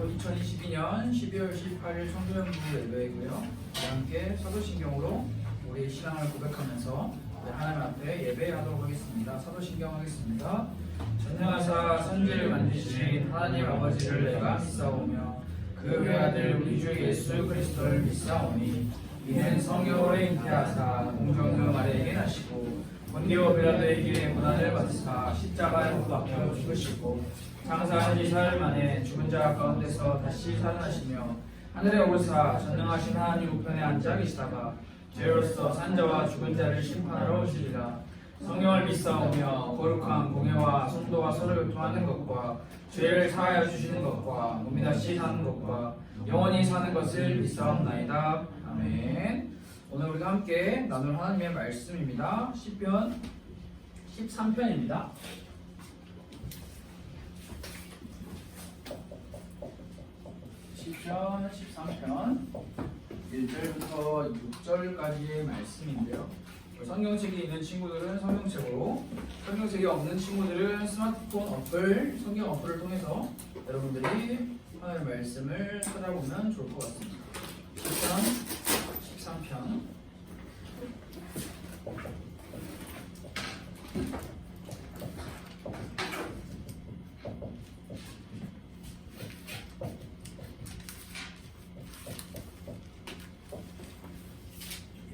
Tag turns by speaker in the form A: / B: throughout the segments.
A: 2022년 12월 18일 청소년부 예배이고요. 함께 사도신경으로 우리 신앙을 고백하면서 하나님 앞에 예배하도록 하겠습니다. 사도신경 하겠습니다. 전능하사 선지를 만드신 하나님 아버지를 내가 믿사오며 그 외아들 우리 주 예수 그리스도를 믿사오니 이는 성령으로 잉태하사 공정의 마리아에게 나시고 본디오 빌라도의 길에 고난을 받으사 십자가에 못 박혀 죽으시고 장사한 지 사흘 만에 죽은 자 가운데서 다시 살아나시며 하늘에 오르사 전능하신 하나님 우편에 앉아 계시다가 죄로서 산자와 죽은 자를 심판하러 오시리라. 성령을 믿사오며 거룩한 공예와 성도와 서로 교통하는 것과 죄를 사하여 주시는 것과 몸이 다시 사는 것과 영원히 사는 것을 믿사옵나이다. 아멘. 오늘 우리가 함께 나눌 하나님의 말씀입니다. 시편 13편입니다. 시편 13편 1절부터 6절까지의 말씀인데요. 성경책이 있는 친구들은 성경책으로, 성경책이 없는 친구들은 스마트폰 어플, 성경 어플을 통해서 여러분들이 하나님의 말씀을 찾아보면 좋을 것 같습니다. 시편 13편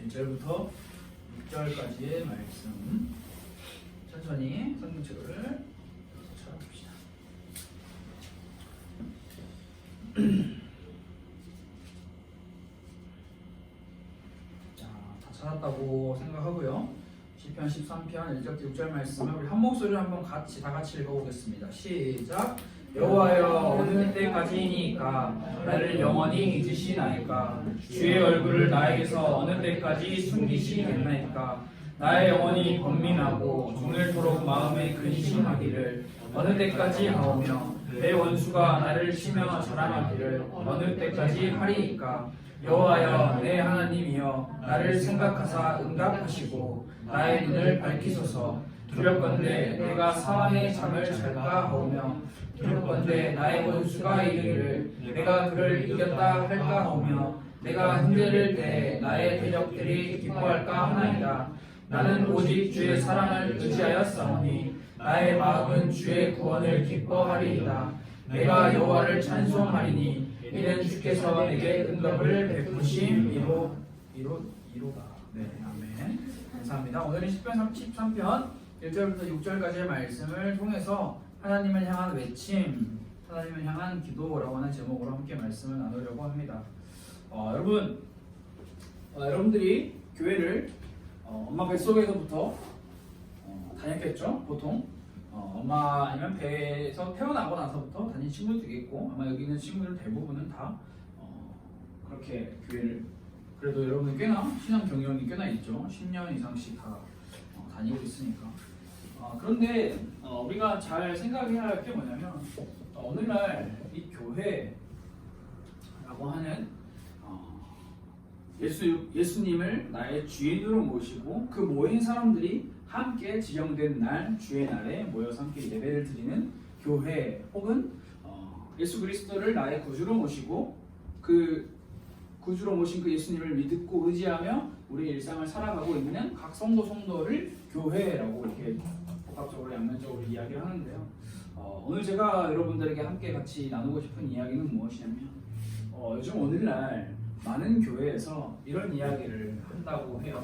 A: 1절부터 6절까지의 말씀 천천히 성경책을 찾아봅시다. 자, 다 찾았다고 생각하고요. 시편 13편 1절부터 6절 말씀을 우리 한 목소리로 한번 다 같이 읽어보겠습니다. 시작. 여호와여 어느 때까지이니까 나를 영원히 잊으시나이까? 주의 얼굴을 나에게서 어느 때까지 숨기시겠나이까? 나의 영혼이 번민하고 종일토록 마음에 근심하기를 어느 때까지 하오며 내 원수가 나를 치며 자랑하기를 어느 때까지 하리이까? 여호와여 내 하나님이여 나를 생각하사 응답하시고 나의 눈을 밝히소서. 두렵건대 내가 사망의 잠을 잘까 하오며 두렵건대 나의 원수가 이르기를 내가 그를 이겼다 할까 하오며 내가 흔들릴 때 나의 대적들이 기뻐할까 하나이다. 나는 오직 주의 사랑을 의지하였사오니 나의 마음은 주의 구원을 기뻐하리이다. 내가 여호와를 찬송하리니 이는 주께서 내게 응답을 베푸심이로다. 네, 아멘. 감사합니다. 오늘은 시편 13편 1절부터 6절까지의 말씀을 통해서 하나님을 향한 외침, 하나님을 향한 기도라고 하는 제목으로 함께 말씀을 나누려고 합니다. 여러분들이 교회를 엄마 뱃속에서부터 다녔겠죠? 보통 엄마 아니면 배에서 태어나고 나서부터 다닌 친구들도 있겠고 아마 여기 있는 친구들 대부분은 다 그렇게 교회를 그래도 여러분 꽤나 신앙 경력이 꽤나 있죠. 10년 이상씩 다 다니고 있으니까. 그런데 우리가 잘 생각해야 할 게 뭐냐면 오늘날 이 교회라고 하는 예수님을 나의 주인으로 모시고 그 모인 사람들이 함께 지정된 날 주의 날에 모여서 함께 예배를 드리는 교회 혹은 예수 그리스도를 나의 구주로 모시고 그 구주로 모신 그 예수님을 믿고 의지하며 우리의 일상을 살아가고 있는 각 성도를 교회라고 이렇게 복합적으로 양면적으로 이야기를 하는데요. 오늘 제가 여러분들에게 함께 같이 나누고 싶은 이야기는 무엇이냐면 요즘 오늘날 많은 교회에서 이런 이야기를 한다고 해요.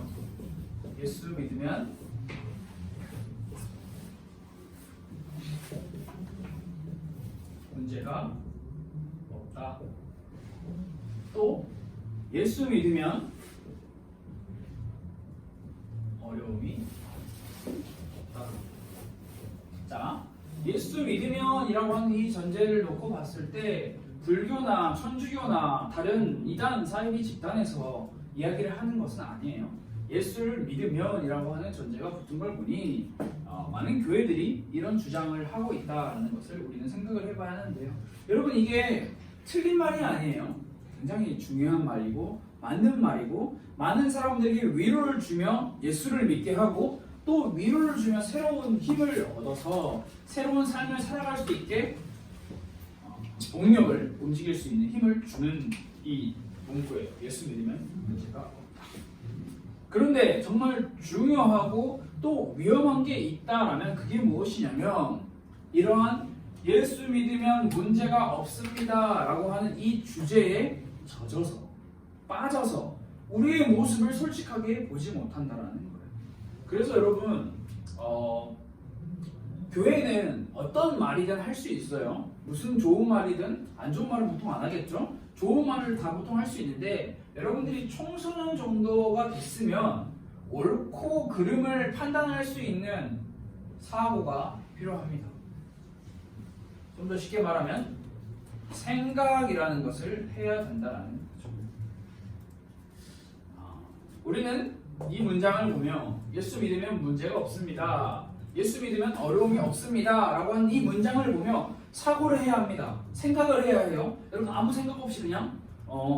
A: 예수 믿으면 문제가 없다. 또 예수 믿으면 어려움이 없다. 자, 예수 믿으면이라고 하는 이 전제를 놓고 봤을 때 불교나 천주교나 다른 이단, 사이비 집단에서 이야기를 하는 것은 아니에요. 예수를 믿으면이라고 하는 전제가 붙은 걸 보니 많은 교회들이 이런 주장을 하고 있다는 것을 우리는 생각을 해봐야 하는데요. 여러분 이게 틀린 말이 아니에요. 굉장히 중요한 말이고 맞는 말이고 많은 사람들에게 위로를 주며 예수를 믿게 하고 또 위로를 주며 새로운 힘을 얻어서 새로운 삶을 살아갈 수 있게 동력을 움직일 수 있는 힘을 주는 이 문구예요. 예수 믿으면 문제가 없다. 그런데 정말 중요하고 또 위험한 게 있다라면 그게 무엇이냐면 이러한 예수 믿으면 문제가 없습니다 라고 하는 이 주제에 젖어서 빠져서 우리의 모습을 솔직하게 보지 못한다라는 거예요. 그래서 여러분 교회는 어떤 말이든 할 수 있어요. 무슨 좋은 말이든 안 좋은 말은 보통 안 하겠죠. 좋은 말을 다 보통 할 수 있는데 여러분들이 청소년 정도가 됐으면 옳고 그름을 판단할 수 있는 사고가 필요합니다. 좀 더 쉽게 말하면 생각이라는 것을 해야 된다는 거죠. 우리는 이 문장을 보며 예수 믿으면 문제가 없습니다. 예수 믿으면 어려움이 없습니다. 라고 하는 이 문장을 보며 사고를 해야 합니다. 생각을 해야 해요. 여러분 아무 생각 없이 그냥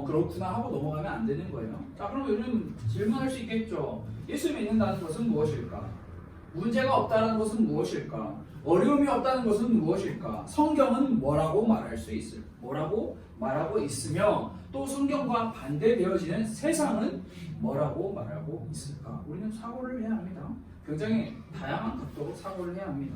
A: 그렇구나 하고 넘어가면 안 되는 거예요. 자, 그럼 여러분 질문할 수 있겠죠. 예수 믿는다는 것은 무엇일까? 문제가 없다는 것은 무엇일까? 어려움이 없다는 것은 무엇일까? 성경은 뭐라고 말할 수 있을? 뭐라고 말하고 있으며 또 성경과 반대되어지는 세상은 뭐라고 말하고 있을까? 우리는 사고를 해야 합니다. 굉장히 다양한 각도로 사고를 해야 합니다.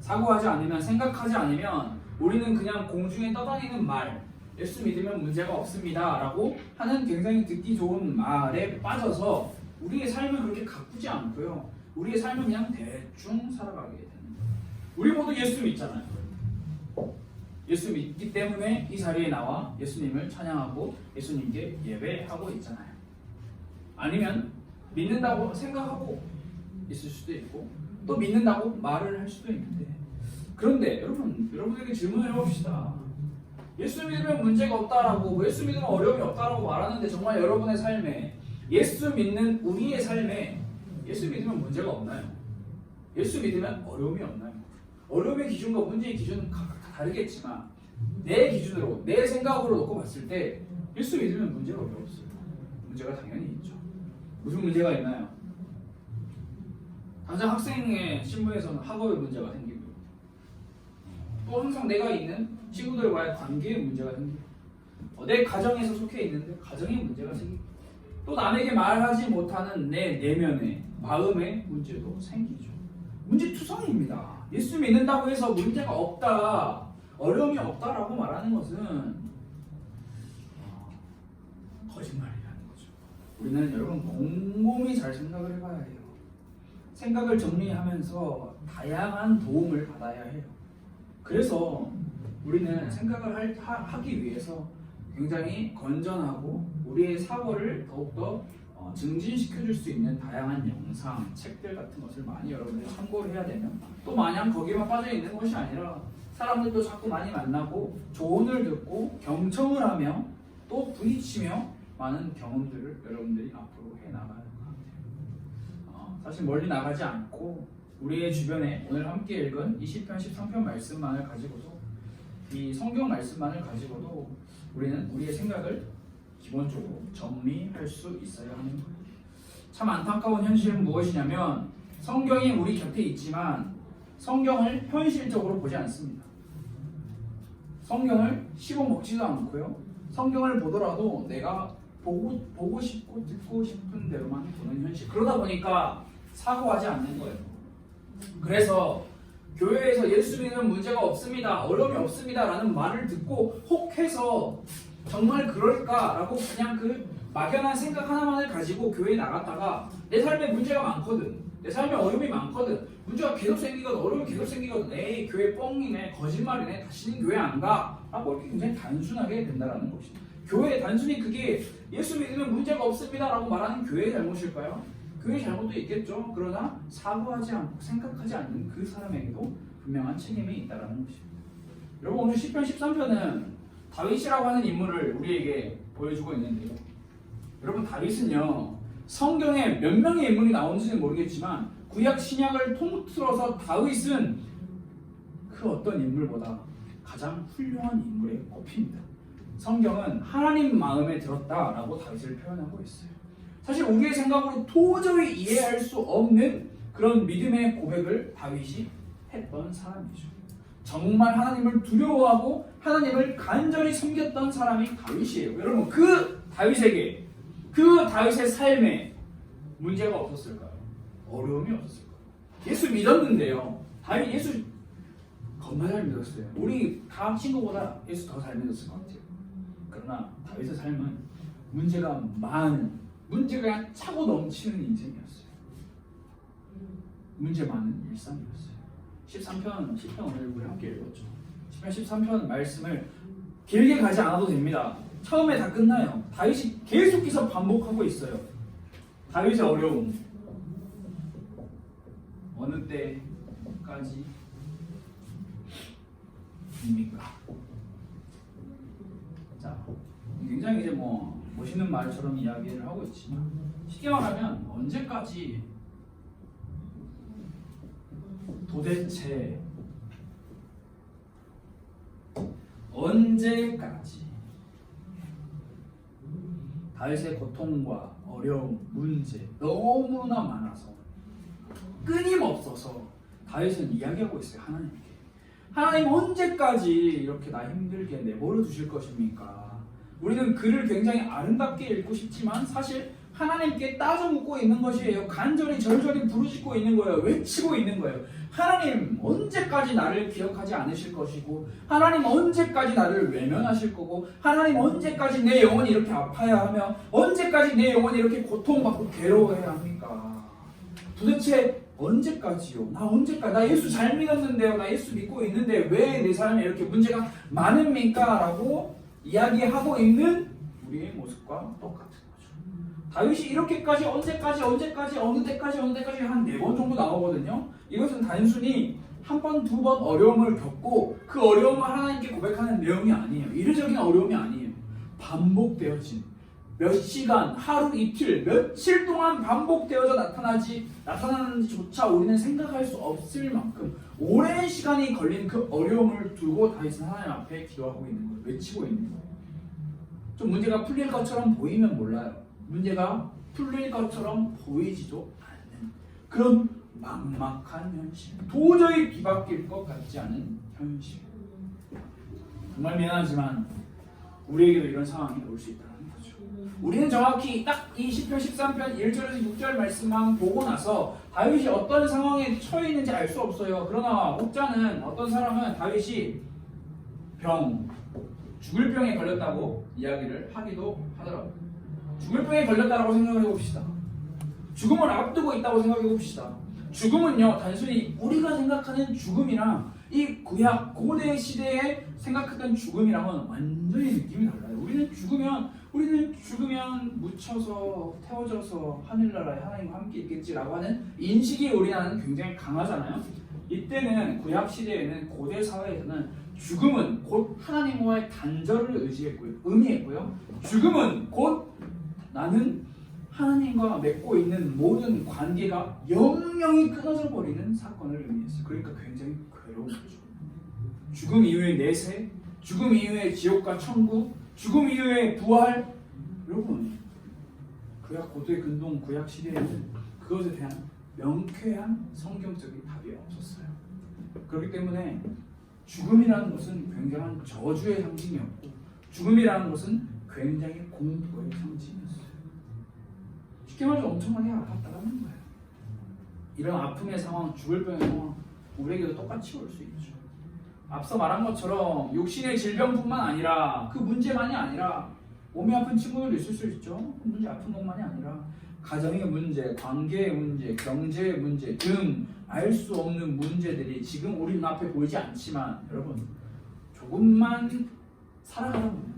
A: 사고하지 않으면, 생각하지 않으면 우리는 그냥 공중에 떠다니는 말, 예수 믿으면 문제가 없습니다 라고 하는 굉장히 듣기 좋은 말에 빠져서 우리의 삶은 그렇게 가꾸지 않고요. 우리의 삶은 그냥 대충 살아가게 되는 거예요. 우리 모두 예수 믿잖아요. 예수 믿기 때문에 이 자리에 나와 예수님을 찬양하고 예수님께 예배하고 있잖아요. 아니면 믿는다고 생각하고 있을 수도 있고 또 믿는다고 말을 할 수도 있는데, 그런데 여러분에게 질문을 해봅시다. 예수 믿으면 문제가 없다라고, 예수 믿으면 어려움이 없다라고 말하는데 정말 여러분의 삶에, 예수 믿는 우리의 삶에 예수 믿으면 문제가 없나요? 예수 믿으면 어려움이 없나요? 어려움의 기준과 문제의 기준은 각각 다 다르겠지만 내 기준으로, 내 생각으로 놓고 봤을 때 예수 믿으면 문제가 왜 없어요? 문제가 당연히 있죠. 무슨 문제가 있나요? 당장 학생의 신분에서는 학업의 문제가 생기고, 또 항상 내가 있는 친구들과의 관계에 문제가 생기고, 내 가정에서 속해 있는데 가정에 문제가 생기고, 또 남에게 말하지 못하는 내 내면의 마음의 문제도 생기죠. 문제투성이입니다. 예수 믿는다고 해서 문제가 없다, 어려움이 없다라고 말하는 것은 거짓말이라는 거죠. 우리는 여러분 곰곰이 잘 생각을 해봐야 해요. 생각을 정리하면서 다양한 도움을 받아야 해요. 그래서 우리는 생각을 하기 위해서 굉장히 건전하고 우리의 사고를 더욱더 증진시켜줄 수 있는 다양한 영상, 책들 같은 것을 많이 여러분들이 참고를 해야 되면, 또 마냥 거기에만 빠져있는 것이 아니라 사람들도 자꾸 많이 만나고 조언을 듣고 경청을 하며 또 부딪히며 많은 경험들을 여러분들이 앞으로 해나가야 합니다. 사실 멀리 나가지 않고 우리의 주변에 오늘 함께 읽은 20편, 13편 말씀만을 가지고도, 이 성경 말씀만을 가지고도 우리는 우리의 생각을 기본적으로 정리할 수 있어야 하는 거예요. 참 안타까운 현실은 무엇이냐면 성경이 우리 곁에 있지만 성경을 현실적으로 보지 않습니다. 성경을 씹어먹지도 않고요. 성경을 보더라도 내가 보고 싶고 듣고 싶은 대로만 보는 현실. 그러다 보니까 사고하지 않는 거예요. 그래서 교회에서 예수 믿으면 문제가 없습니다, 어려움이 없습니다 라는 말을 듣고 혹해서 정말 그럴까라고 그냥 그 막연한 생각 하나만을 가지고 교회에 나갔다가 내 삶에 문제가 많거든, 내 삶에 어려움이 많거든, 문제가 계속 생기거든, 어려움이 계속 생기거든, 에이 교회 뻥이네, 거짓말이네, 다시는 교회 안 가 라고 이렇게 굉장히 단순하게 된다는 것입니다. 교회 단순히 그게 예수 믿으면 문제가 없습니다 라고 말하는 교회의 잘못일까요? 교회의 잘못도 있겠죠. 그러나 사고하지 않고 생각하지 않는 그 사람에게도 분명한 책임이 있다는 것입니다. 여러분 오늘 10편 13편은 다윗이라고 하는 인물을 우리에게 보여주고 있는데요. 여러분 다윗은요, 성경에 몇 명의 인물이 나오는지는 모르겠지만 구약 신약을 통틀어서 다윗은 그 어떤 인물보다 가장 훌륭한 인물에 꼽힙니다. 성경은 하나님 마음에 들었다라고 다윗을 표현하고 있어요. 사실 우리의 생각으로 도저히 이해할 수 없는 그런 믿음의 고백을 다윗이 했던 사람이죠. 정말 하나님을 두려워하고 하나님을 간절히 섬겼던 사람이 다윗이에요. 여러분 그 다윗에게 그 다윗의 삶에 문제가 없었을까요? 어려움이 없었을까요? 예수 믿었는데요. 다윗 예수 겁나 잘 믿었어요. 우리 다 친구보다 예수 더 잘 믿었을 것 같아요. 그러나 다윗의 삶은 문제가 많은, 문제가 차고 넘치는 인생이었어요. 문제 많은 일상이었어요. 10편 오늘 우리 함께 읽었죠. 10편 13편 말씀을 길게 가지 않아도 됩니다. 처음에 다 끝나요. 다윗이 계속해서 반복하고 있어요. 다윗의 어려움 어느 때까지 입니까? 자, 굉장히 이제 뭐 멋있는 말처럼 이야기를 하고 있지만 쉽게 말하면 언제까지 도대체 언제까지 다윗의 고통과 어려움, 문제 너무나 많아서 끊임없어서 다윗은 이야기하고 있어요. 하나님께. 하나님 언제까지 이렇게 나 힘들게 내버려 두실 것입니까? 우리는 글을 굉장히 아름답게 읽고 싶지만 사실 하나님께 따져 묻고 있는 것이에요. 간절히 절절히 부르짖고 있는 거예요. 외치고 있는 거예요. 하나님 언제까지 나를 기억하지 않으실 것이고 하나님 언제까지 나를 외면하실 거고 하나님 언제까지 내 영혼이 이렇게 아파야 하며 언제까지 내 영혼이 이렇게 고통받고 괴로워해야 합니까? 도대체 언제까지요? 나 언제까지? 나 예수 잘 믿었는데요. 나 예수 믿고 있는데 왜 내 삶에 이렇게 문제가 많습니까? 라고 이야기하고 있는 우리의 모습과 똑같은 거죠. 다윗이 이렇게까지 언제까지 어느 때까지 한 4번 정도 나오거든요. 이것은 단순히 한 번, 2번 어려움을 겪고 그 어려움을 하나님께 고백하는 내용이 아니에요. 이례적인 어려움이 아니에요. 반복되어진 몇 시간, 하루, 이틀, 며칠 동안 반복되어서 나타나는지조차 우리는 생각할 수 없을 만큼 오랜 시간이 걸린 그 어려움을 두고 다윗은 하나님 앞에 기도하고 있는 거예요. 외치고 있는 거예요. 좀 문제가 풀릴 것처럼 보이면 몰라요. 문제가 풀릴 것처럼 보이지도 않는 그런 막막한 현실. 도저히 뒤바뀔 것 같지 않은 현실. 정말 미안하지만 우리에게도 이런 상황이 올 수 있다는 거죠. 우리는 정확히 딱 이 10편 13편 1절에서 6절 말씀만 보고 나서 다윗이 어떤 상황에 처해 있는지 알 수 없어요. 그러나 목자는 어떤 사람은 다윗이 죽을 병에 걸렸다고 이야기를 하기도 하더라고요. 죽을 병에 걸렸다고 생각해 봅시다. 죽음을 앞두고 있다고 생각해 봅시다. 죽음은요 단순히 우리가 생각하는 죽음이랑 이 구약 고대 시대에 생각했던 죽음이랑은 완전히 느낌이 달라요. 우리는 죽으면 묻혀서 태워져서 하늘나라에 하나님과 함께 있겠지라고 하는 인식이 우리나라는 굉장히 강하잖아요. 이때는 구약 시대에는 고대 사회에서는 죽음은 곧 하나님과의 단절을 의미했고요. 죽음은 곧 나는 하나님과 맺고 있는 모든 관계가 영영이 끊어져 버리는 사건을 의미했어요. 그러니까 굉장히 괴로운 거죠. 죽음 이후의 내세, 죽음 이후의 지옥과 천국, 죽음 이후의 부활. 여러분, 구약 고대 근동 구약 시대에는 그것에 대한 명쾌한 성경적인 답이 없었어요. 그렇기 때문에 죽음이라는 것은 굉장한 저주의 상징이었고 죽음이라는 것은 굉장히 공포의 상징이었어요. 쉽게 말해서 엄청나게 아팠다는 거예요. 이런 아픔의 상황, 죽을 병의 상황 우리에게도 똑같이 올 수 있죠. 앞서 말한 것처럼 육신의 질병뿐만 아니라 그 문제만이 아니라 몸이 아픈 친구들도 있을 수 있죠. 문제 아픈 것만이 아니라 가정의 문제, 관계의 문제, 경제의 문제 등 알 수 없는 문제들이 지금 우리 눈앞에 보이지 않지만 여러분 조금만 살아가다 보면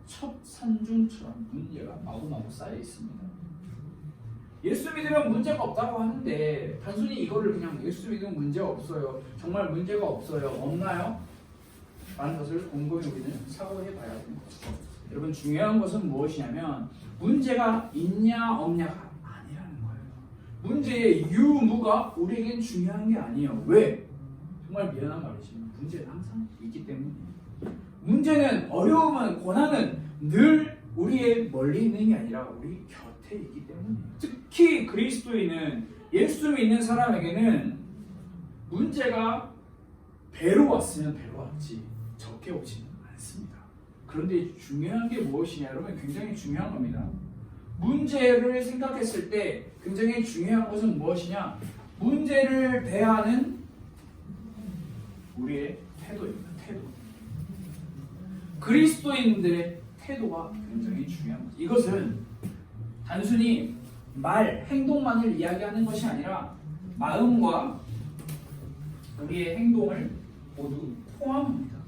A: 첩첩산중처럼 문제가 마구마구 쌓여 있습니다. 예수 믿으면 문제가 없다고 하는데 단순히 이거를 그냥 예수 믿으면 문제가 없어요. 정말 문제가 없어요. 없나요? 라는 것을 곰곰이 우리는 사고해 봐야 됩니다. 여러분 중요한 것은 무엇이냐면 문제가 있냐 없냐가 아니라는 거예요. 문제의 유무가 우리에겐 중요한 게 아니에요. 왜? 정말 미안한 말이지만 문제는 항상 있기 때문이에요. 문제는 어려움은 고난은 늘 우리의 멀리 있는 게 아니라 우리 곁에 있기 때문이에요. 특히 그리스도인은 예수 믿는 사람에게는 문제가 배로 왔으면 배로 왔지 적게 오지는 않습니다. 그런데 중요한 게 무엇이냐 여러분, 굉장히 중요한 겁니다. 문제를 생각했을 때 굉장히 중요한 것은 무엇이냐, 문제를 대하는 우리의 태도입니다. 태도. 그리스도인들의 태도가 굉장히 중요한 거죠. 이것은 단순히 말, 행동만을 이야기하는 것이 아니라 마음과 우리의 행동을 모두 포함합니다.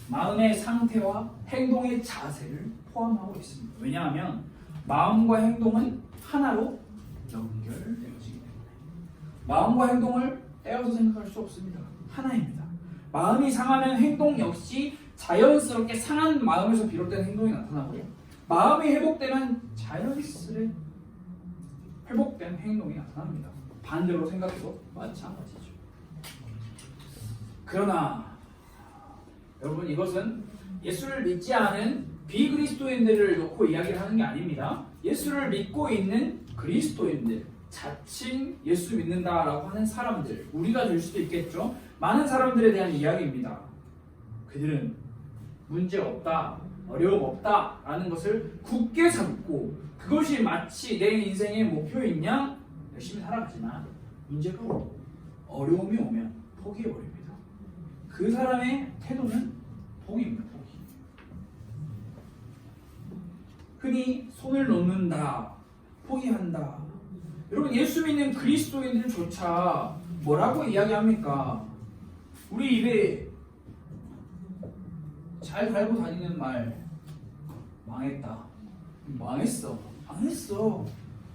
A: 마음의 상태와 행동의 자세를 포함하고 있습니다. 왜냐하면 마음과 행동은 하나로 연결되어지기 때문에 마음과 행동을 떼어서 생각할 수 없습니다. 하나입니다. 마음이 상하면 행동 역시 자연스럽게 상한 마음에서 비롯된 행동이 나타나고요. 마음이 회복되면 자연스레 회복된 행동이 나타납니다. 반대로 생각해도 마찬가지죠. 그러나 여러분, 이것은 예수를 믿지 않은 비그리스도인들을 놓고 이야기를 하는 게 아닙니다. 예수를 믿고 있는 그리스도인들, 자칭 예수 믿는다라고 하는 사람들, 우리가 될 수도 있겠죠. 많은 사람들에 대한 이야기입니다. 그들은 문제 없다, 어려움 없다 라는 것을 굳게 잡고 그것이 마치 내 인생의 목표인 양 열심히 살아가지만 문제가 오고 어려움이 오면 포기해버립니다. 그 사람의 태도는 포기입니다. 포기. 흔히 손을 놓는다, 포기한다. 여러분, 예수 믿는 그리스도인들조차 뭐라고 이야기합니까? 우리 입에 잘 달고 다니는 말, 망했다, 망했어, 망했어,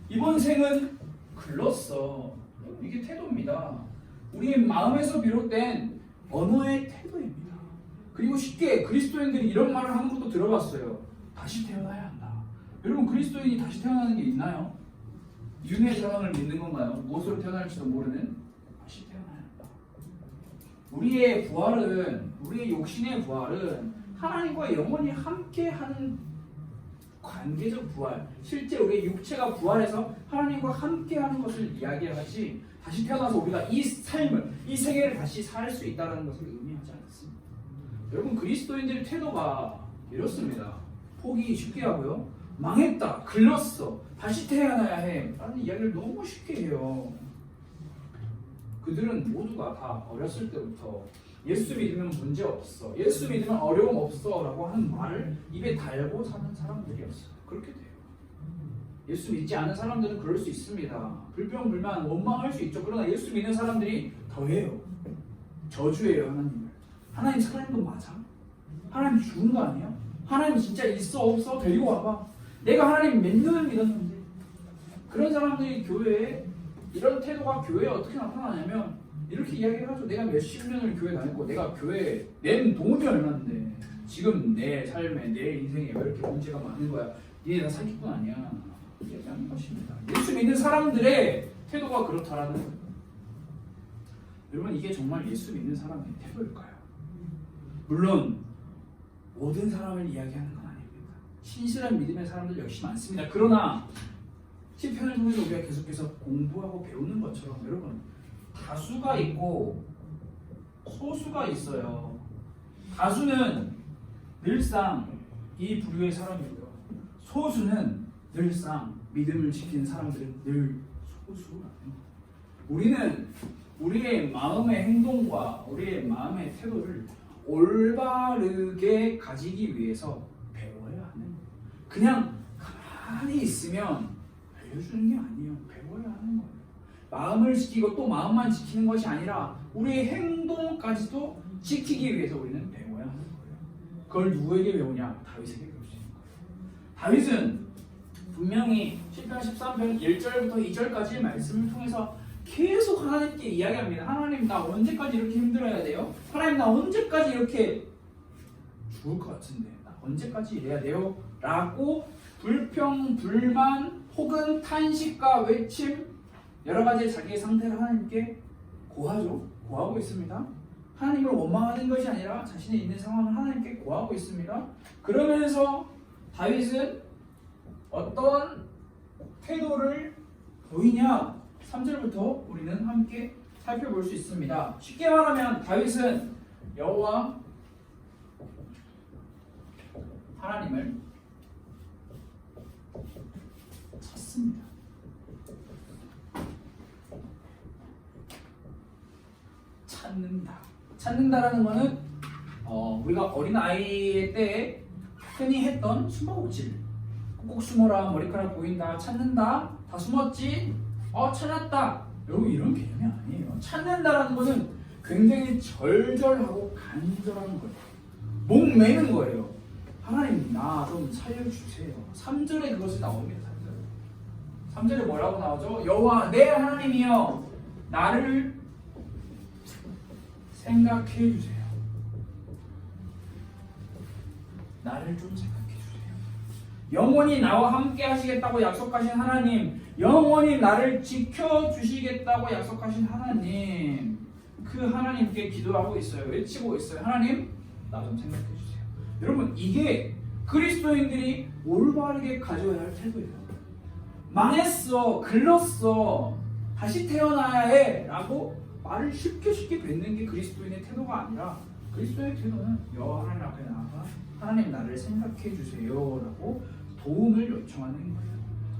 A: 이번 생은 글렀어. 이게 태도입니다. 우리의 마음에서 비롯된 언어의 태도입니다. 그리고 쉽게 그리스도인들이 이런 말을 하는 것도 들어봤어요. 다시 태어나야 한다. 여러분, 그리스도인이 다시 태어나는 게 있나요? 윤회 상황을 믿는 건가요? 무엇으로 태어날지도 모르는, 다시 태어나야 한다. 우리의 부활은, 우리의 욕심의 부활은 하나님과 영원히 함께하는 관계적 부활, 실제 우리의 육체가 부활해서 하나님과 함께하는 것을 이야기하지, 다시 태어나서 우리가 이 삶을, 이 세계를 다시 살 수 있다는 것을 의미하지 않습니다. 여러분, 그리스도인들의 태도가 이렇습니다. 포기 쉽게 하고요, 망했다, 글렀어, 다시 태어나야 해 라는 이야기를 너무 쉽게 해요. 그들은 모두가 다 어렸을 때부터 예수 믿으면 문제 없어, 예수 믿으면 어려움 없어 라고 하는 말을 입에 달고 사는 사람들이었어요. 그렇게 돼요. 예수 믿지 않은 사람들은 그럴 수 있습니다. 불평불만, 원망할 수 있죠. 그러나 예수 믿는 사람들이 더해요. 저주해요, 하나님을. 하나님 살아있는 거 맞아? 하나님 죽은 거 아니야? 하나님 진짜 있어 없어? 데리고 와봐. 내가 하나님 몇 년을 믿었는데. 그런 사람들이 교회에, 이런 태도가 교회에 어떻게 나타나냐면 이렇게 이야기를 하죠. 내가 몇십 년을 교회 다녔고, 내가 교회에 낸 돈이 얼마인데 지금 내 삶에, 내 인생에 왜 이렇게 문제가 많은 거야? 니네 다 사기꾼 아니야? 얘기하는 것입니다. 예수 믿는 사람들의 태도가 그렇다라는 거예요. 여러분, 이게 정말 예수 믿는 사람의 태도일까요? 물론 모든 사람을 이야기하는 건 아닙니다. 신실한 믿음의 사람들 역시 많습니다. 그러나 시편을 통해서 우리가 계속해서 공부하고 배우는 것처럼 여러분, 다수가 있고 소수가 있어요. 다수는 늘상 이 부류의 사람이고요, 소수는 늘상 믿음을 지키는 사람들은 늘 소수라는 거예요. 우리는 우리의 마음의 행동과 우리의 마음의 태도를 올바르게 가지기 위해서 배워야 하는 거예요. 그냥 가만히 있으면 알려주는 게 아니에요. 배워야 하는 거예요. 마음을 지키고 또 마음만 지키는 것이 아니라 우리의 행동까지도 지키기 위해서 우리는 배워야 하는 거예요. 그걸 누구에게 배우냐? 다윗에게 배울 수 있는 거예요. 다윗은 분명히 시편 13편 1절부터 2절까지의 말씀을 통해서 계속 하나님께 이야기합니다. 하나님, 나 언제까지 이렇게 힘들어야 돼요? 하나님, 나 언제까지 이렇게 죽을 것 같은데 나 언제까지 이래야 돼요? 라고 불평, 불만 혹은 탄식과 외침, 여러 가지 자기의 상태를 하나님께 고하죠. 고하고 있습니다. 하나님을 원망하는 것이 아니라 자신이 있는 상황을 하나님께 고하고 있습니다. 그러면서 다윗은 어떤 태도를 보이냐? 3절부터 우리는 함께 살펴볼 수 있습니다. 쉽게 말하면 다윗은 여호와 하나님을 찾습니다. 찾는다라는 거는 우리가 어린 아이의 때에 흔히 했던 숨어보질. 꼭 숨어라, 머리카락 보인다, 찾는다, 다 숨었지, 찾았다, 여러분 이런 개념이 아니에요. 찾는다라는 거는 굉장히 절절하고 간절한 거예요. 목 매는 거예요. 하나님 나 좀 살려주세요. 3절에 그것이 나옵니다. 3절에 뭐라고 나오죠? 여호와 내 하나님이여 나를 생각해 주세요. 나를 좀 생각해 주세요. 영원히 나와 함께 하시겠다고 약속하신 하나님, 영원히 나를 지켜주시겠다고 약속하신 하나님, 그 하나님께 기도하고 있어요. 외치고 있어요. 하나님 나 좀 생각해 주세요. 여러분 이게 그리스도인들이 올바르게 가져야 할 태도예요. 망했어, 글렀어, 다시 태어나야 해 라고 말을 쉽게 뱉는 게 그리스도인의 태도가 아니라, 그리스도의 태도는 여호와 하나님 앞에 나아가 하나님 나를 생각해 주세요 라고 도움을 요청하는 거예요.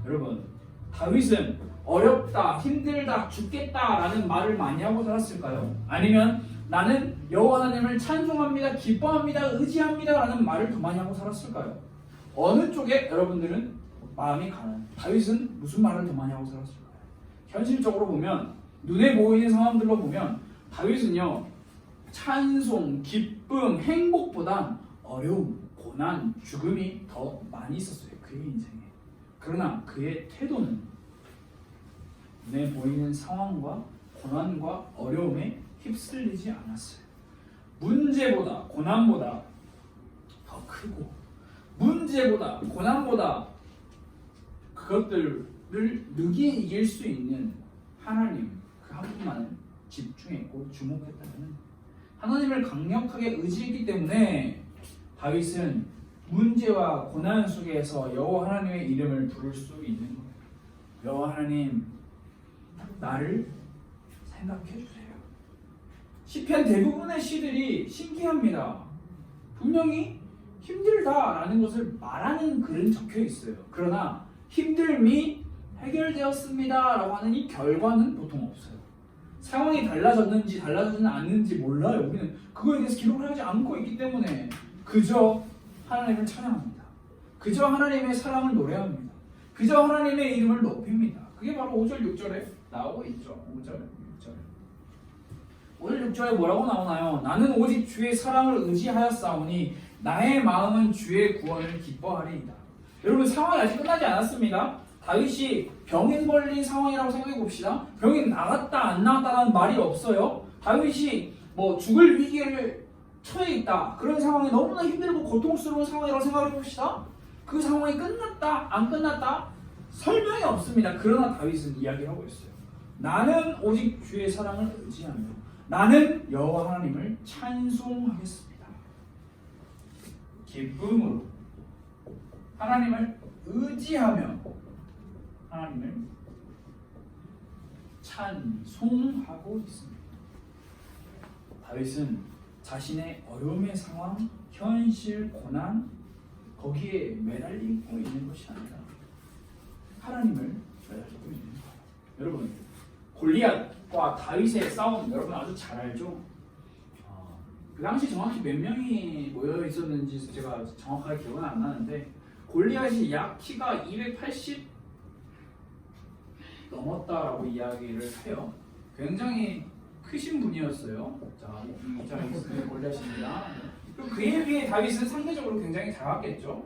A: 여러분 다윗은 어렵다, 힘들다, 죽겠다 라는 말을 많이 하고 살았을까요? 아니면 나는 여호와 하나님을 찬송합니다, 기뻐합니다, 의지합니다 라는 말을 더 많이 하고 살았을까요? 어느 쪽에 여러분들은 마음이 가나요? 다윗은 무슨 말을 더 많이 하고 살았을까요? 현실적으로 보면, 눈에 보이는 상황들로 보면 다윗은요 찬송, 기쁨, 행복보단 어려움, 고난, 죽음이 더 많이 있었어요. 그의 인생에. 그러나 그의 태도는 눈에 보이는 상황과 고난과 어려움에 휩쓸리지 않았어요. 문제보다 고난보다 더 크고, 문제보다 고난보다 그것들을 능히 이길 수 있는 하나님 그 한 분만을 집중했고 주목했다는, 하나님을 강력하게 의지했기 때문에 다윗은 문제와 고난 속에서 여호와 하나님의 이름을 부를 수 있는 거예요. 여호와 하나님 나를 생각해 주세요. 시편 대부분의 시들이 신기합니다. 분명히 힘들다라는 것을 말하는 글은 적혀 있어요. 그러나 힘듦이 해결되었습니다 라고 하는 이 결과는 보통 없어요. 상황이 달라졌는지 달라지지 않는지 몰라요. 우리는 그거에 대해서 기록을 하지 않고 있기 때문에 그저 하나님을 찬양합니다. 그저 하나님의 사랑을 노래합니다. 그저 하나님의 이름을 높입니다. 그게 바로 5절 6절에 나오고 있죠. 5절 6절. 5절 6절에 뭐라고 나오나요? 나는 오직 주의 사랑을 의지하였사오니 나의 마음은 주의 구원을 기뻐하리이다. 여러분 상황이 아직 끝나지 않았습니다. 다윗이 병에 걸린 상황이라고 생각해 봅시다. 병이 나갔다 안 나갔다라는 말이 없어요. 다윗이 죽을 위기를 처해 있다, 그런 상황이 너무나 힘들고 고통스러운 상황이라고 생각해 봅시다. 그 상황이 끝났다 안 끝났다 설명이 없습니다. 그러나 다윗은 이야기하고 있어요. 나는 오직 주의 사랑을 의지하며 나는 여호와 하나님을 찬송하겠습니다. 기쁨으로 하나님을 의지하며 하나님을 찬송하고 있습니다. 다윗은 자신의 어려움의 상황, 현실, 고난 거기에 매달리고 있는 것이 아니라 하나님을 매달리고 있는 거예요. 여러분 골리앗과 다윗의 싸움 여러분 아주 잘 알죠? 그 당시 정확히 몇 명이 모여 있었는지 제가 정확하게 기억은 안 나는데 골리앗이 약 키가 280 넘었다라고 이야기를 해요. 굉장히 크신 분이었어요. 자, 이 자리에 있는 골리앗입니다. 그리고 그에 비해 다윗은 상대적으로 굉장히 작았겠죠.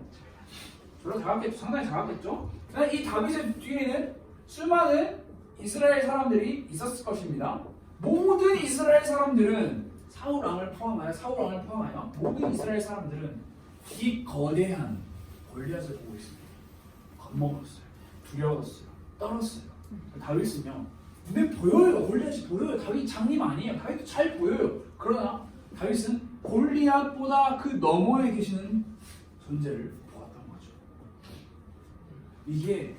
A: 별로 작았겠죠. 상당히 작았겠죠. 이 다윗의 뒤에는 수많은 이스라엘 사람들이 있었을 것입니다. 모든 이스라엘 사람들은 사울 왕을 포함하여 모든 이스라엘 사람들은 이 거대한 골리앗을 보고 있습니다. 겁먹었어요. 두려웠어요. 떨었어요. 다윗은요, 눈에 보여요. 골리앗이 보여요. 다윗 장님 아니에요. 다윗도 잘 보여요. 그러나 다윗은 골리앗보다 그 너머에 계시는 존재를 보았던 거죠. 이게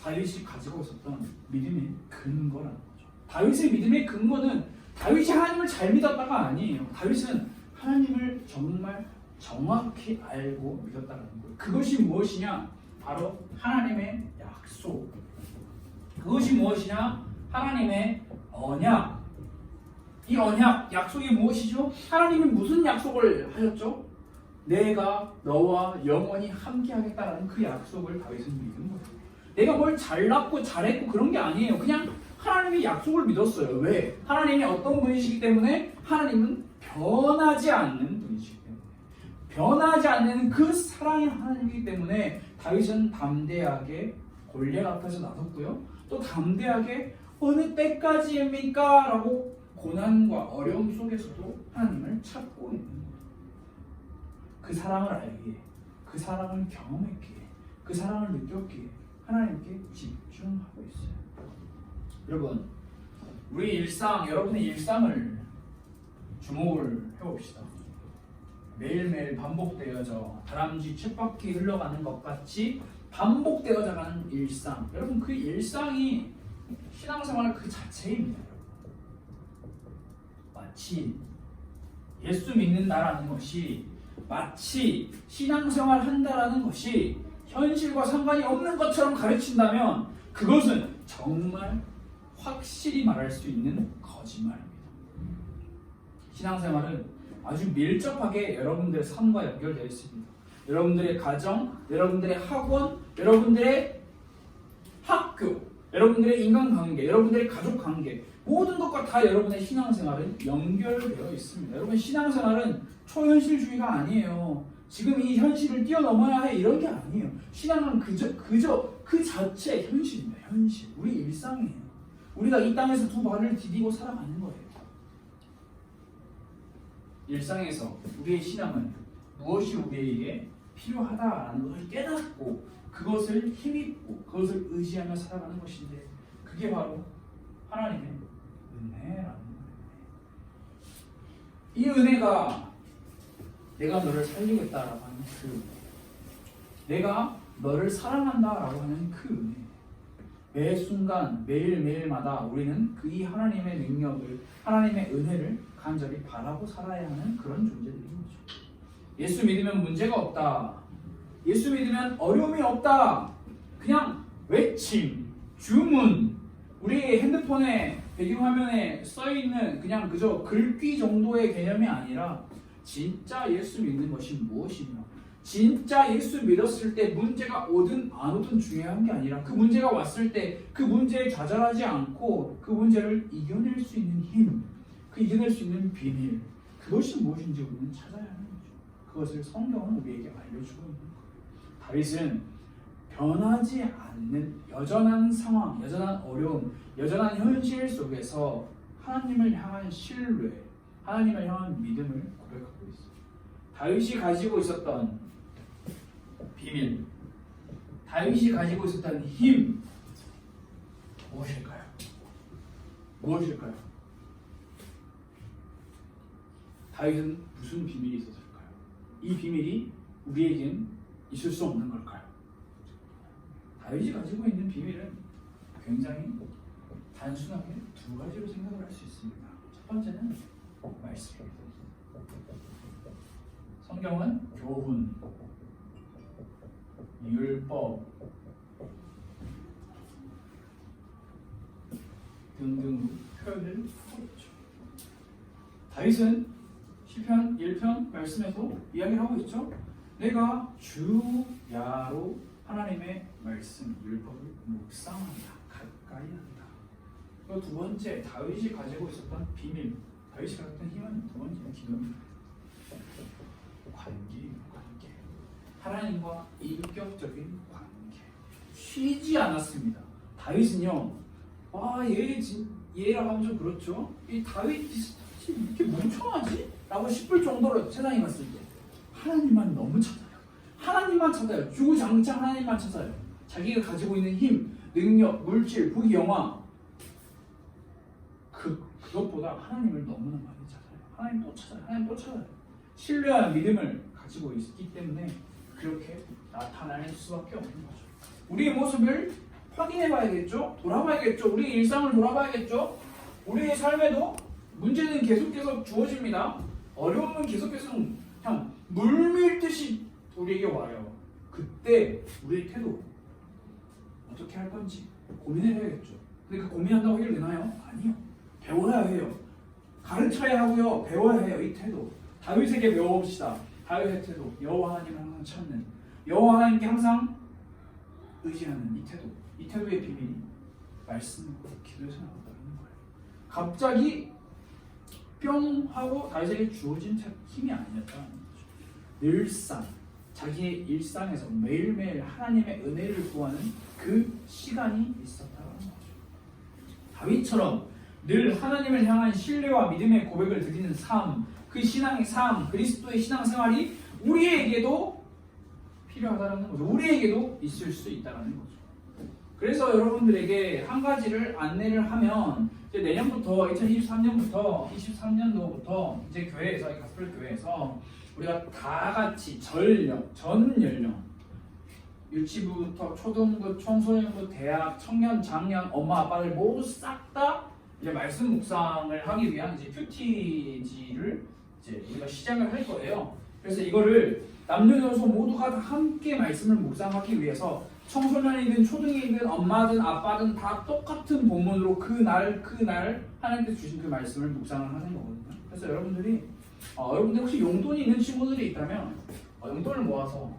A: 다윗이 가지고 있었던 믿음의 근거라는 거죠. 다윗의 믿음의 근거는 다윗이 하나님을 잘 믿었다가 아니에요. 다윗은 하나님을 정말 정확히 알고 믿었다는 거예요. 그것이 무엇이냐? 바로 하나님의 약속. 그것이 무엇이냐? 하나님의 언약. 이 언약, 약속이 무엇이죠? 하나님이 무슨 약속을 하셨죠? 내가 너와 영원히 함께 하겠다라는 그 약속을 다윗은 믿은 거예요. 내가 뭘 잘났고 잘했고 그런 게 아니에요. 그냥 하나님의 약속을 믿었어요. 왜? 하나님이 어떤 분이시기 때문에? 하나님은 변하지 않는 분이시기 때문에. 변하지 않는 그 사랑의 하나님이기 때문에 다윗은 담대하게 골리앗 앞에서 나섰고요. 또 담대하게 어느 때까지입니까? 라고 고난과 어려움 속에서도 하나님을 찾고 있는 거예요. 그 사랑을 알기에, 그 사랑을 경험했기에, 그 사랑을 느꼈기에 하나님께 집중하고 있어요. 여러분, 우리 일상, 여러분의 일상을 주목을 해봅시다. 매일매일 반복되어져 다람쥐 쳇바퀴 흘러가는 것 같이 반복되어져 가는 일상. 여러분, 그 일상이 신앙생활 그 자체입니다. 마치 예수 믿는다라는 것이, 마치 신앙생활 한다라는 것이 현실과 상관이 없는 것처럼 가르친다면 그것은 정말 확실히 말할 수 있는 거짓말입니다. 신앙생활은 아주 밀접하게 여러분들의 삶과 연결되어 있습니다. 여러분들의 가정, 여러분들의 학원, 여러분들의 학교, 여러분들의 인간관계, 여러분들의 가족관계, 모든 것과 다 여러분의 신앙생활은 연결되어 있습니다. 여러분, 신앙생활은 초현실주의가 아니에요. 지금 이 현실을 뛰어넘어야 해 이런 게 아니에요. 신앙은 그저 그 자체 현실입니다. 현실. 우리 일상이에요. 우리가 이 땅에서 두 발을 디디고 살아가는 거예요. 일상에서 우리의 신앙은 무엇이 우리에게 필요하다라는 것을 깨닫고 그것을 힘입고 그것을 의지하며 살아가는 것인데, 그게 바로 하나님의 은혜라는 거예요. 이 은혜가 내가 너를 살리겠다라고 하는 그 은혜, 내가 너를 사랑한다라고 하는 그 은혜, 매 순간 매일매일마다 우리는 그 이 하나님의 능력을, 하나님의 은혜를 간절히 바라고 살아야 하는 그런 존재들인 거죠. 예수 믿으면 문제가 없다, 예수 믿으면 어려움이 없다, 그냥 외침, 주문, 우리 핸드폰에 배경화면에 써있는 그냥 그저 글귀 정도의 개념이 아니라 진짜 예수 믿는 것이 무엇이며, 진짜 예수 믿었을 때 문제가 오든 안 오든 중요한 게 아니라 그 문제가 왔을 때 그 문제에 좌절하지 않고 그 문제를 이겨낼 수 있는 힘, 그 이겨낼 수 있는 비밀, 그것이 무엇인지 우리는 찾아야 하는 거죠. 그것을 성경은 우리에게 알려주고 있는 거예요. 다윗은 변하지 않는 여전한 상황, 여전한 어려움, 여전한 현실 속에서 하나님을 향한 신뢰, 하나님을 향한 믿음을 고백하고 있어요. 다윗이 가지고 있었던 비밀, 다윗이 가지고 있었던 힘, 무엇일까요? 무엇일까요? 다윗은 무슨 비밀이 있었을까요? 이 비밀이 우리에겐 있을 수 없는 걸까요? 다윗이 가지고 있는 비밀은 굉장히 단순하게 두 가지로 생각을 할 수 있습니다. 첫 번째는 말씀입니다. 성경은 교훈, 율법 등등 표현을 하고 있죠. 다윗은 시편 1편 말씀에서 이야기를 하고 있죠. 내가 주야로 하나님의 말씀, 율법을 묵상한다, 가까이 한다. 또 두 번째, 다윗이 가지고 있었던 비밀, 다윗이 가졌던 힘은 두 번째는 기도입니다. 관계입니다. 관계. 하나님과 인격적인 관계. 쉬지 않았습니다. 다윗은요, 얘라고 하면 좀 그렇죠. 이 다윗이 이렇게 멍청하지? 라고 싶을 정도로 세상에 갔을 때 하나님만 너무 찾아요. 하나님만 찾아요. 주구장창 하나님만 찾아요. 자기가 가지고 있는 힘, 능력, 물질, 부귀, 영화, 그것보다 하나님을 너무나 많이 찾아요. 하나님 또 찾아요. 하나님 또 찾아요. 신뢰와 믿음을 가지고 있기 때문에 그렇게 나타날 수밖에 없는 거죠. 우리의 모습을 확인해 봐야겠죠. 돌아봐야겠죠. 우리 일상을 돌아봐야겠죠. 우리의 삶에도 문제는 계속해서 주어집니다. 어려움은 계속해서 그냥 물밀듯이 우리에게 와요. 그때 우리의 태도 어떻게 할 건지 고민을 해야겠죠. 근데 그 고민한다고 해결되나요? 아니요. 배워야 해요. 가르쳐야 하고요. 배워야 해요. 이 태도. 다윗에게 배워봅시다. 다윗의 태도. 여호와 하나님을 항상 찾는, 여호와 하나님께 항상 의지하는 이 태도. 이 태도의 비밀이 말씀과 기도에서 나온다는 거예요. 갑자기 뿅 하고 다윗에게 주어진 힘이 아니었다는 거죠. 늘상 자기의 일상에서 매일매일 하나님의 은혜를 구하는 그 시간이 있었다는 거죠. 다윗처럼 늘 하나님을 향한 신뢰와 믿음의 고백을 드리는 삶, 그 신앙의 삶, 그리스도의 신앙생활이 우리에게도 필요하다는 거죠. 우리에게도 있을 수 있다는 거죠. 그래서 여러분들에게 한 가지를 안내를 하면 이제 내년부터 2023년부터 23년도부터 이제 교회에서 가스펠 교회에서 우리가 다 같이 전 연령 유치부부터 초등부, 청소년부, 대학, 청년, 장년, 엄마, 아빠들 모두 싹 다 이제 말씀 묵상을 하기 위한 이제 큐티지를 이제 우리가 시작을 할 거예요. 그래서 이거를 남녀노소 모두가 다 함께 말씀을 묵상하기 위해서 청소년이든 초등이든 엄마든 아빠든 다 똑같은 본문으로 그날 하나님께서 주신 그 말씀을 묵상을 하는 거거든요. 그래서 여러분들 혹시 용돈이 있는 친구들이 있다면 용돈을 모아서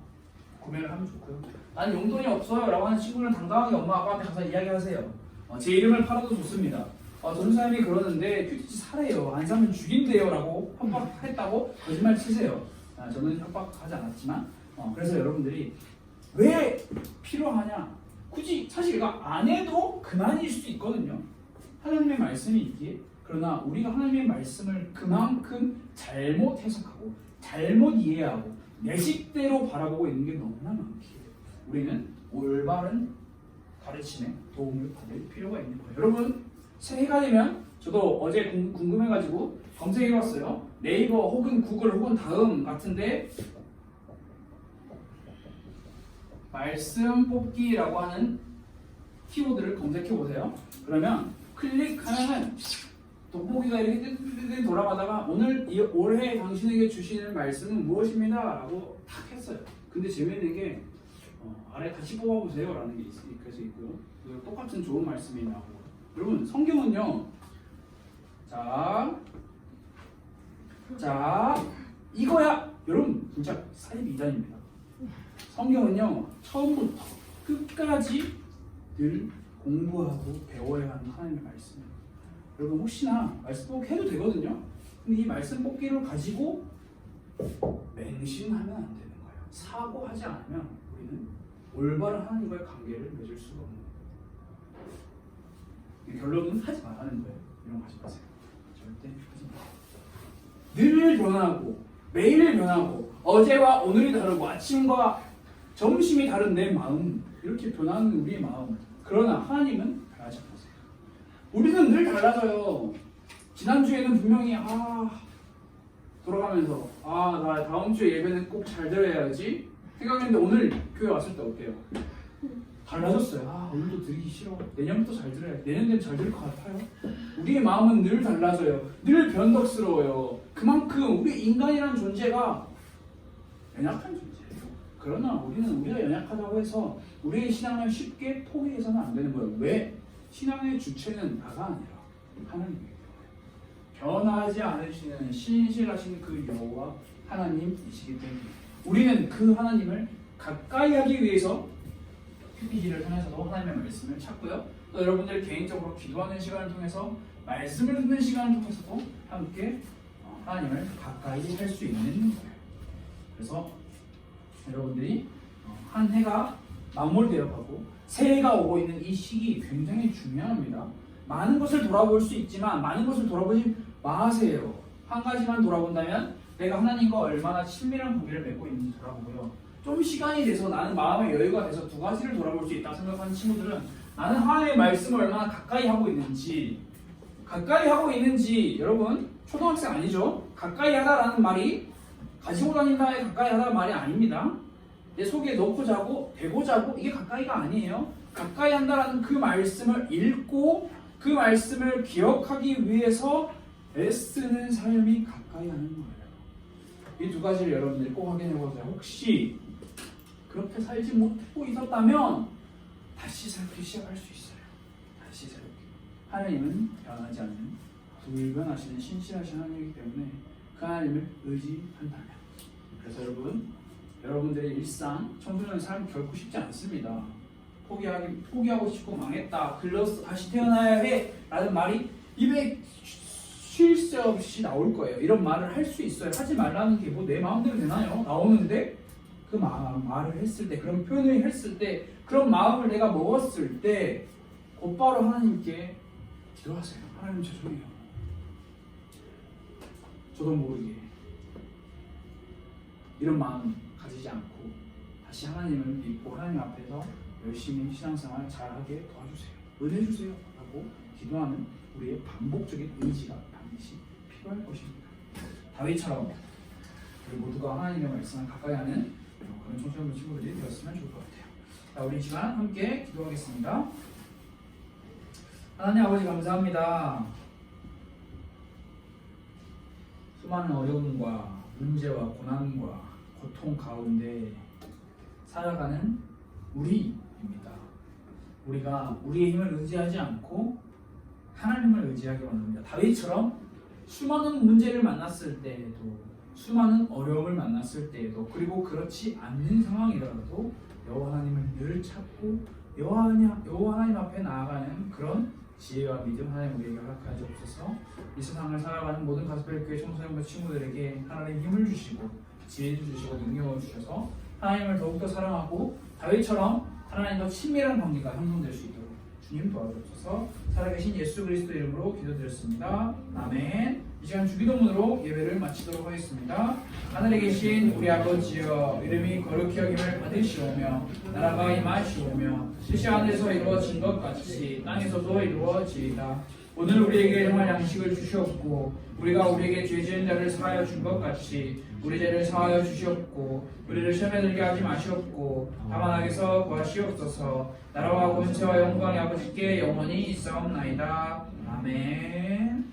A: 구매를 하면 좋고요. 나는 용돈이 없어요 라고 하는 친구는 당당하게 엄마 아빠한테 가서 이야기하세요. 제 이름을 팔아도 좋습니다. 전사님이 그러는데 큐티지 사래요. 안 사면 죽인대요 라고 협박했다고 거짓말 치세요. 저는 협박하지 않았지만 그래서 여러분들이 왜 필요하냐? 굳이 사실 이거 안 해도 그만일 수도 있거든요. 하나님의 말씀이 있기에. 그러나 우리가 하나님의 말씀을 그만큼 잘못 해석하고 잘못 이해하고 내 식대로 바라보고 있는 게 너무나 많기에 우리는 올바른 가르침에 도움을 받을 필요가 있는 거예요. 여러분 새해가 되면 저도 어제 궁금해가지고 검색해봤어요. 네이버 혹은 구글 혹은 다음 같은데 말씀 뽑기라고 하는 키워드를 검색해보세요. 그러면 클릭하면은 돋보기가 이렇게 뜨뜨뜨 돌아가다가 올해 당신에게 주시는 말씀은 무엇입니다 라고 탁 했어요. 근데 재미있는 게 아래 같이 뽑아보세요 라는 게 그래서 있고요. 똑같은 좋은 말씀이 나오고. 여러분 성경은요 자 이거야 여러분 진짜 사입 2단입니다. 성경은요 처음부터 끝까지 늘 공부하고 배워야 하는 하나님의 말씀이에요. 여러분 혹시나 말씀 뽑기 해도 되거든요. 근데 이 말씀 뽑기를 가지고 맹신하면 안 되는 거예요. 사고하지 않으면 우리는 올바른 하나님과의 관계를 맺을 수가 없는 거예요. 결론은 하지 말라는 거예요. 이런 거 하지 마세요. 절대 하지 마세요. 늘 변하고 매일 변하고 어제와 오늘이 다르고 아침과 점심이 다른 내 마음 이렇게 변하는 우리의 마음. 그러나 하나님은 변하지 않으세요. 우리는 늘 달라져요. 지난주에는 분명히 돌아가면서 나 다음 주에 예배는 꼭 잘 들어야지 생각했는데 오늘 교회 왔을 때 어때요? 달라졌어요. 오늘도 들기 싫어. 내년부터 잘 들어야 돼. 내년 되면 잘 들을 것 같아요. 우리의 마음은 늘 달라져요. 늘 변덕스러워요. 그만큼 우리 인간이라는 존재가 연약한 존재예요. 그러나 우리가 연약하다고 해서 우리의 신앙을 쉽게 포기해서는 안 되는 거예요. 왜? 신앙의 주체는 나가 아니라 하나님이에요. 변하지 않으시는 신실하신 그 여호와 하나님이시기 때문에 우리는 그 하나님을 가까이 하기 위해서 큐피지를 통해서도 하나님의 말씀을 찾고요. 또 여러분들 개인적으로 기도하는 시간을 통해서 말씀을 듣는 시간을 통해서도 함께 하나님을 가까이 할 수 있는 거예요. 그래서 여러분들이 한 해가 마무리되어 가고 새해가 오고 있는 이 시기 굉장히 중요합니다. 많은 것을 돌아볼 수 있지만 많은 것을 돌아보지 마세요. 한 가지만 돌아본다면 내가 하나님과 얼마나 친밀한 관계를 맺고 있는지 돌아보고요. 좀 시간이 돼서 나는 마음의 여유가 돼서 두 가지를 돌아볼 수 있다고 생각하는 친구들은 나는 하나님의 말씀을 얼마나 가까이 하고 있는지 여러분 초등학생 아니죠? 가까이 하다라는 말이 가지고 다닌다에 가까이 하다는 말이 아닙니다. 내 속에 넣고 자고 대고 자고 이게 가까이가 아니에요. 가까이 한다라는 그 말씀을 읽고 그 말씀을 기억하기 위해서 애쓰는 삶이 가까이 하는 거예요. 이 두 가지를 여러분들이 꼭 확인해 보세요. 혹시 그렇게 살지 못하고 있었다면 다시 살기 시작할 수 있어요. 다시 살기. 하나님은 변하지 않는 불변하시는 신실하신 하나님이기 때문에 그 하나님을 의지한다면. 그래서 여러분들의 일상, 청소년 삶 결코 쉽지 않습니다. 포기하고 싶고 망했다. 글러스 다시 태어나야 해. 라는 말이 입에 쉴 새 없이 나올 거예요. 이런 말을 할 수 있어요. 하지 말라는 게 뭐 내 마음대로 되나요? 나오는데 그 말을 했을 때, 그런 표현을 했을 때, 그런 마음을 내가 먹었을 때 곧바로 하나님께 기도하세요. 하나님 죄송해요. 저도 모르게 이런 마음 가지지 않고 다시 하나님을 믿고 하나님 앞에서 열심히 신앙생활 잘하게 도와주세요. 은혜 주세요. 라고 기도하는 우리의 반복적인 의지가 반드시 필요할 것입니다. 다윗처럼 우리 모두가 하나님의 말씀을 가까이 하는 그런 청소년 친구들이 되었으면 좋을 것 같아요. 자, 우리 이 시간 함께 기도하겠습니다. 하나님 아버지 감사합니다. 수많은 어려움과 문제와 고난과 고통 가운데 살아가는 우리입니다. 우리가 우리의 힘을 의지하지 않고 하나님을 의지하기 원합니다. 다윗처럼 수많은 문제를 만났을 때에도, 수많은 어려움을 만났을 때에도, 그리고 그렇지 않는 상황이라도 여호와 하나님을 늘 찾고 여호와 하나님 앞에 나아가는 그런 지혜와 믿음 하나님 우리에게 허락하여 주옵소서. 이 세상을 살아가는 모든 가스펠교회 청소년부 친구들에게 하나님 힘을 주시고 지혜도 주시고 능력을 주셔서 하나님을 더욱더 사랑하고 다윗처럼 하나님과 친밀한 관계가 형성될 수 있도록 주님 도와주옵소서. 살아계신 예수 그리스도 이름으로 기도드렸습니다. 아멘. 이 시간 주기도문으로 예배를 마치도록 하겠습니다. 하늘에 계신 우리 아버지여, 이름이 거룩히 여김을 받으시오며 나라가 임하시오며 뜻이 하늘에서 이루어진 것 같이 땅에서도 이루어지이다. 오늘 우리에게 일용할 양식을 주시옵고 우리가 우리에게 죄 지은 자를 사하여 준 것 같이 우리 죄를 사하여 주시옵고 우리를 시험에 들게 하지 마시옵고 다만 악에서 구하시옵소서. 나라와 권세와 영광이 아버지께 영원히 있사옵나이다. 아멘.